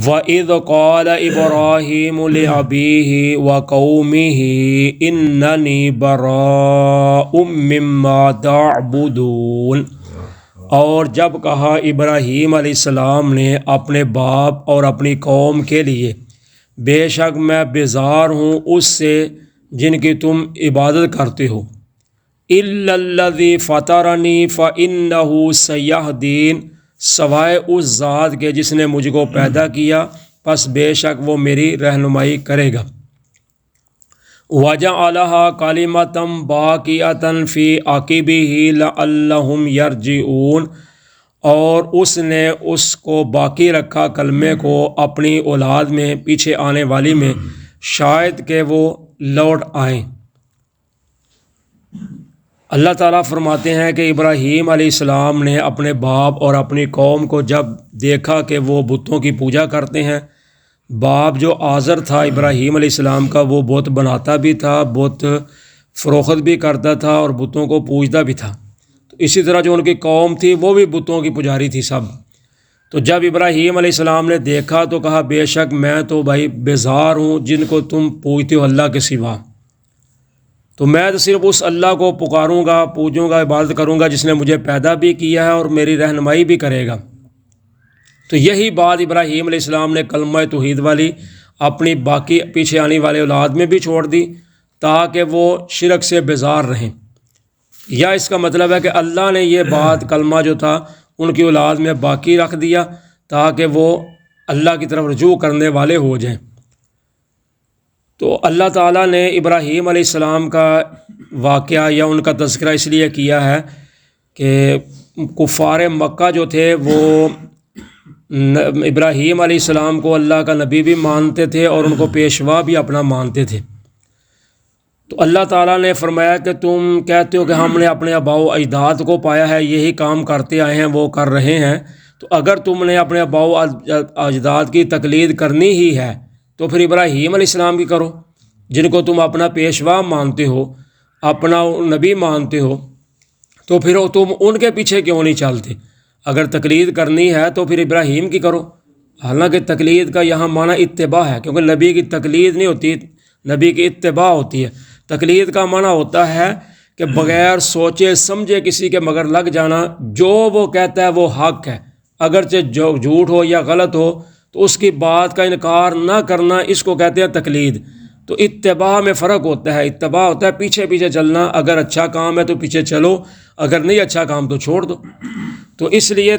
وَإِذْ قَالَ إِبْرَاهِيمُ لِأَبِيهِ وَقَوْمِهِ إِنَّنِي بَرَاءٌ مِّمَّا تَعْبُدُونَ۔ اور جب کہا ابراہیم علیہ السلام نے اپنے باپ اور اپنی قوم کے لیے، بے شک میں بیزار ہوں اس سے جن کی تم عبادت کرتے ہو، إِلَّا الَّذِي فَطَرَنِي فَإِنَّهُ سَيَهْدِينِ، سوائے اس ذات کے جس نے مجھ کو پیدا کیا، پس بے شک وہ میری رہنمائی کرے گا۔ وَجَعَلَهَا كَلِمَةً بَاقِيَةً فِي عَقِبِهِ لَعَلَّهُمْ يَرْجِعُونَ، اور اس نے اس کو باقی رکھا کلمے کو اپنی اولاد میں، پیچھے آنے والی میں، شاید کہ وہ لوٹ آئیں۔ اللہ تعالیٰ فرماتے ہیں کہ ابراہیم علیہ السلام نے اپنے باپ اور اپنی قوم کو جب دیکھا کہ وہ بتوں کی پوجا کرتے ہیں، باپ جو آزر تھا ابراہیم علیہ السلام کا، وہ بت بناتا بھی تھا، بت فروخت بھی کرتا تھا اور بتوں کو پوجتا بھی تھا، تو اسی طرح جو ان کی قوم تھی وہ بھی بتوں کی پجاری تھی سب۔ تو جب ابراہیم علیہ السلام نے دیکھا تو کہا بے شک میں تو بھائی بیزار ہوں جن کو تم پوجتے ہو اللہ کے سوا، تو میں تو صرف اس اللہ کو پکاروں گا، پوجوں گا، عبادت کروں گا جس نے مجھے پیدا بھی کیا ہے اور میری رہنمائی بھی کرے گا۔ تو یہی بات ابراہیم علیہ السلام نے کلمہ توحید والی اپنی باقی پیچھے آنے والے اولاد میں بھی چھوڑ دی تاکہ وہ شرک سے بیزار رہیں، یا اس کا مطلب ہے کہ اللہ نے یہ بات کلمہ جو تھا ان کی اولاد میں باقی رکھ دیا تاکہ وہ اللہ کی طرف رجوع کرنے والے ہو جائیں۔ تو اللہ تعالیٰ نے ابراہیم علیہ السلام کا واقعہ یا ان کا تذکرہ اس لیے کیا ہے کہ کفار مکہ جو تھے وہ ابراہیم علیہ السلام کو اللہ کا نبی بھی مانتے تھے اور ان کو پیشوا بھی اپنا مانتے تھے۔ تو اللہ تعالیٰ نے فرمایا کہ تم کہتے ہو کہ ہم نے اپنے آباء و اجداد کو پایا ہے، یہی کام کرتے آئے ہیں، وہ کر رہے ہیں، تو اگر تم نے اپنے آباء و اجداد کی تقلید کرنی ہی ہے تو پھر ابراہیم علیہ السلام کی کرو جن کو تم اپنا پیشوا مانتے ہو، اپنا نبی مانتے ہو، تو پھر تم ان کے پیچھے کیوں نہیں چلتے؟ اگر تقلید کرنی ہے تو پھر ابراہیم کی کرو۔ حالانکہ تقلید کا یہاں معنی اتباع ہے، کیونکہ نبی کی تقلید نہیں ہوتی، نبی کی اتباع ہوتی ہے۔ تقلید کا معنی ہوتا ہے کہ بغیر سوچے سمجھے کسی کے مگر لگ جانا، جو وہ کہتا ہے وہ حق ہے، اگرچہ جو جھوٹ ہو یا غلط ہو تو اس کی بات کا انکار نہ کرنا، اس کو کہتے ہیں تقلید۔ تو اتباع میں فرق ہوتا ہے، اتباع ہوتا ہے پیچھے پیچھے چلنا، اگر اچھا کام ہے تو پیچھے چلو، اگر نہیں اچھا کام تو چھوڑ دو۔ تو اس لیے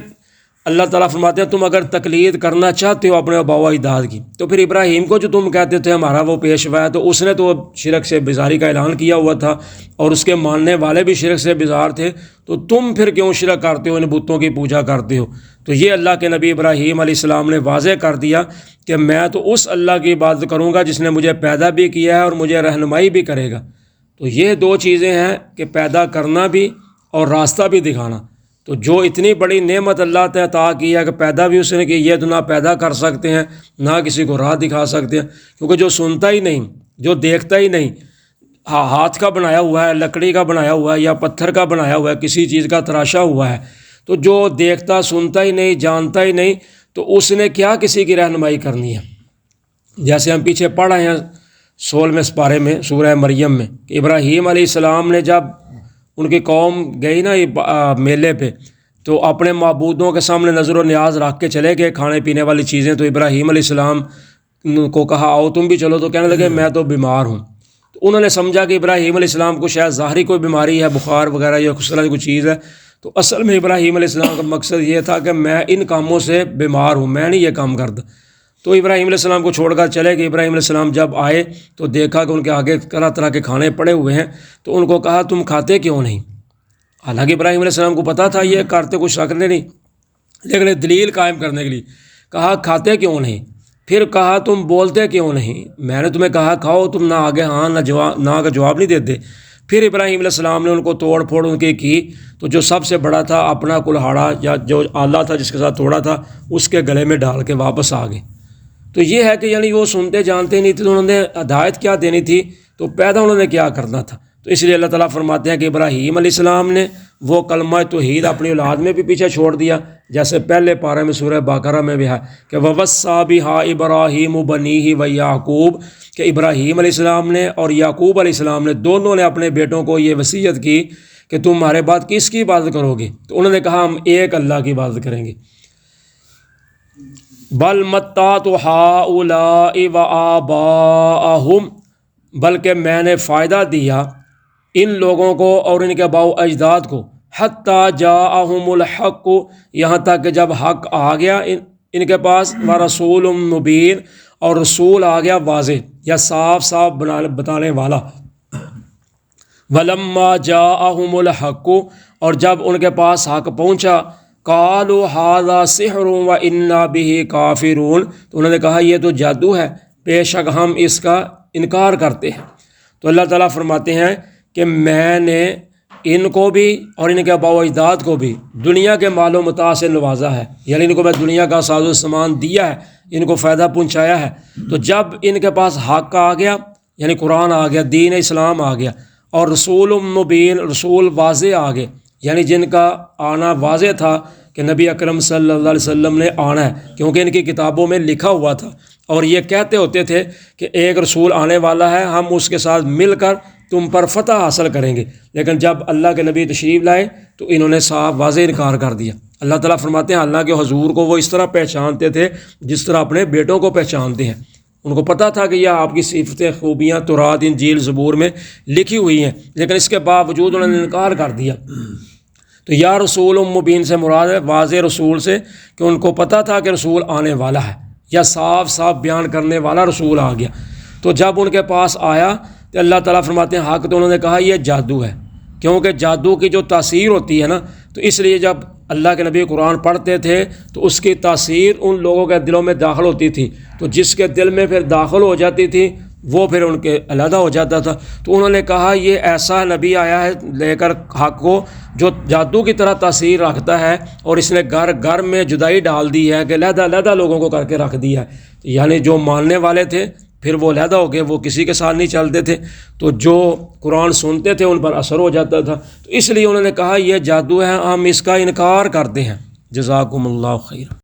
اللہ تعالیٰ فرماتے ہیں تم اگر تقلید کرنا چاہتے ہو اپنے آباء و اجداد کی، تو پھر ابراہیم کو جو تم کہتے تھے ہمارا وہ پیشوا ہے، تو اس نے تو شرک سے بیزاری کا اعلان کیا ہوا تھا اور اس کے ماننے والے بھی شرک سے بیزار تھے، تو تم پھر کیوں شرک کرتے ہو، ان بتوں کی پوجا کرتے ہو؟ تو یہ اللہ کے نبی ابراہیم علیہ السلام نے واضح کر دیا کہ میں تو اس اللہ کی عبادت کروں گا جس نے مجھے پیدا بھی کیا ہے اور مجھے رہنمائی بھی کرے گا۔ تو یہ دو چیزیں ہیں کہ پیدا کرنا بھی اور راستہ بھی دکھانا۔ تو جو اتنی بڑی نعمت اللہ نے عطا کی ہے کہ پیدا بھی اس نے کی، یہ تو نہ پیدا کر سکتے ہیں نہ کسی کو راہ دکھا سکتے ہیں، کیونکہ جو سنتا ہی نہیں، جو دیکھتا ہی نہیں، ہاتھ کا بنایا ہوا ہے، لکڑی کا بنایا ہوا ہے یا پتھر کا بنایا ہوا ہے، کسی چیز کا تراشا ہوا ہے، تو جو دیکھتا سنتا ہی نہیں، جانتا ہی نہیں، تو اس نے کیا کسی کی رہنمائی کرنی ہے؟ جیسے ہم پیچھے پڑھ رہے ہیں 16ویں سپارے میں سورہ مریم میں کہ ابراہیم علیہ السلام نے جب ان کی قوم گئی نا میلے پہ، تو اپنے معبودوں کے سامنے نظر و نیاز رکھ کے چلے گئے کھانے پینے والی چیزیں، تو ابراہیم علیہ السلام کو کہا آؤ تم بھی چلو، تو کہنے لگے میں تو بیمار ہوں۔ تو انہوں نے سمجھا کہ ابراہیم علیہ السلام کو شاید ظاہری کوئی بیماری ہے، بخار وغیرہ یا اس طرح کی کوئی چیز ہے، تو اصل میں ابراہیم علیہ السلام کا مقصد یہ تھا کہ میں ان کاموں سے بیمار ہوں، میں نہیں یہ کام کرتا۔ تو ابراہیم علیہ السلام کو چھوڑ کر چلے گئے۔ ابراہیم علیہ السلام جب آئے تو دیکھا کہ ان کے آگے طرح طرح کے کھانے پڑے ہوئے ہیں، تو ان کو کہا تم کھاتے کیوں نہیں؟ حالانکہ ابراہیم علیہ السلام کو پتہ تھا یہ کرتے کچھ رکھنے نہیں، لیکن دلیل قائم کرنے کے لیے کہا کھاتے کیوں نہیں؟ پھر کہا تم بولتے کیوں نہیں؟ میں نے تمہیں کہا کھاؤ، تم نہ آگے ہاں نہ کا جواب نہیں دیتے۔ پھر ابراہیم علیہ السلام نے ان کو توڑ پھوڑ ان کی تو جو سب سے بڑا تھا اپنا کلہاڑا یا جو آلہ تھا جس کے ساتھ توڑا تھا اس کے گلے میں ڈال کے واپس آ گئے۔ تو یہ ہے کہ یعنی وہ سنتے جانتے نہیں تھے، تو انہوں نے ہدایت کیا دینی تھی، تو پیدا انہوں نے کیا کرنا تھا۔ تو اس لیے اللہ تعالیٰ فرماتے ہیں کہ ابراہیم علیہ السلام نے وہ کلمہ توحید اپنی اولاد میں بھی پیچھے چھوڑ دیا، جیسے پہلے پارے میں سورہ بقرہ میں بھی ہے کہ وَوَصَّىٰ بِهَا إِبْرَاهِيمُ بَنِيهِ وَيَعْقُوب، کہ ابراہیم علیہ السلام نے اور یعقوب علیہ السلام نے دونوں نے اپنے بیٹوں کو یہ وصیت کی کہ تم ہمارے بعد کس کی عبادت کرو گے؟ تو انہوں نے کہا ہم ایک اللہ کی عبادت کریں گے۔ بل متعت ہؤلاء وآباءہم، بلکہ میں نے فائدہ دیا ان لوگوں کو اور ان کے آباء و اجداد کو، حتیٰ جاءہم الحق، یہاں تک کہ جب حق آ گیا ان کے پاس، ورسول مبین، اور رسول آ گیا واضح یا صاف صاف بتانے والا۔ ولما جاءہم الحق، اور جب ان کے پاس حق پہنچا، قالوا ھذا سحر وانا بہ کافرون، تو انہوں نے کہا یہ تو جادو ہے، بے شک ہم اس کا انکار کرتے ہیں۔ تو اللہ تعالیٰ فرماتے ہیں کہ میں نے ان کو بھی اور ان کے آباء و اجداد کو بھی دنیا کے مال و متاع سے نوازا ہے، یعنی ان کو میں دنیا کا ساز و سامان دیا ہے، ان کو فائدہ پہنچایا ہے۔ تو جب ان کے پاس حق آ گیا، یعنی قرآن آ گیا، دین اسلام آ گیا، اور رسول مبین، رسول واضح آ گئے، یعنی جن کا آنا واضح تھا کہ نبی اکرم صلی اللہ علیہ وسلم نے آنا ہے، کیونکہ ان کی کتابوں میں لکھا ہوا تھا، اور یہ کہتے ہوتے تھے کہ ایک رسول آنے والا ہے، ہم اس کے ساتھ مل کر تم پر فتح حاصل کریں گے۔ لیکن جب اللہ کے نبی تشریف لائے تو انہوں نے صاف واضح انکار کر دیا۔ اللہ تعالیٰ فرماتے ہیں اللہ کے حضور کو وہ اس طرح پہچانتے تھے جس طرح اپنے بیٹوں کو پہچانتے ہیں۔ ان کو پتہ تھا کہ یہ آپ کی صفتیں، خوبیاں تورات، انجیل، زبور میں لکھی ہوئی ہیں، لیکن اس کے باوجود انہوں نے انکار کر دیا۔ تو یا رسول مبین سے مراد ہے واضح رسول سے، کہ ان کو پتہ تھا کہ رسول آنے والا ہے، یا صاف صاف بیان کرنے والا رسول آ گیا۔ تو جب ان کے پاس آیا تو اللہ تعالیٰ فرماتے ہیں حق، تو انہوں نے کہا یہ جادو ہے، کیونکہ جادو کی جو تاثیر ہوتی ہے نا، تو اس لیے جب اللہ کے نبی قرآن پڑھتے تھے تو اس کی تاثیر ان لوگوں کے دلوں میں داخل ہوتی تھی، تو جس کے دل میں پھر داخل ہو جاتی تھی وہ پھر ان کے علیحدہ ہو جاتا تھا۔ تو انہوں نے کہا یہ ایسا نبی آیا ہے لے کر حق کو جو جادو کی طرح تاثیر رکھتا ہے، اور اس نے گھر گھر میں جدائی ڈال دی ہے کہ علیحدہ علیحدہ لوگوں کو کر کے رکھ دیا ہے، یعنی جو ماننے والے تھے پھر وہ علیحدہ ہو گئے، وہ کسی کے ساتھ نہیں چلتے تھے، تو جو قرآن سنتے تھے ان پر اثر ہو جاتا تھا۔ تو اس لیے انہوں نے کہا یہ جادو ہے، ہم اس کا انکار کرتے ہیں۔ جزاکم اللہ خیر۔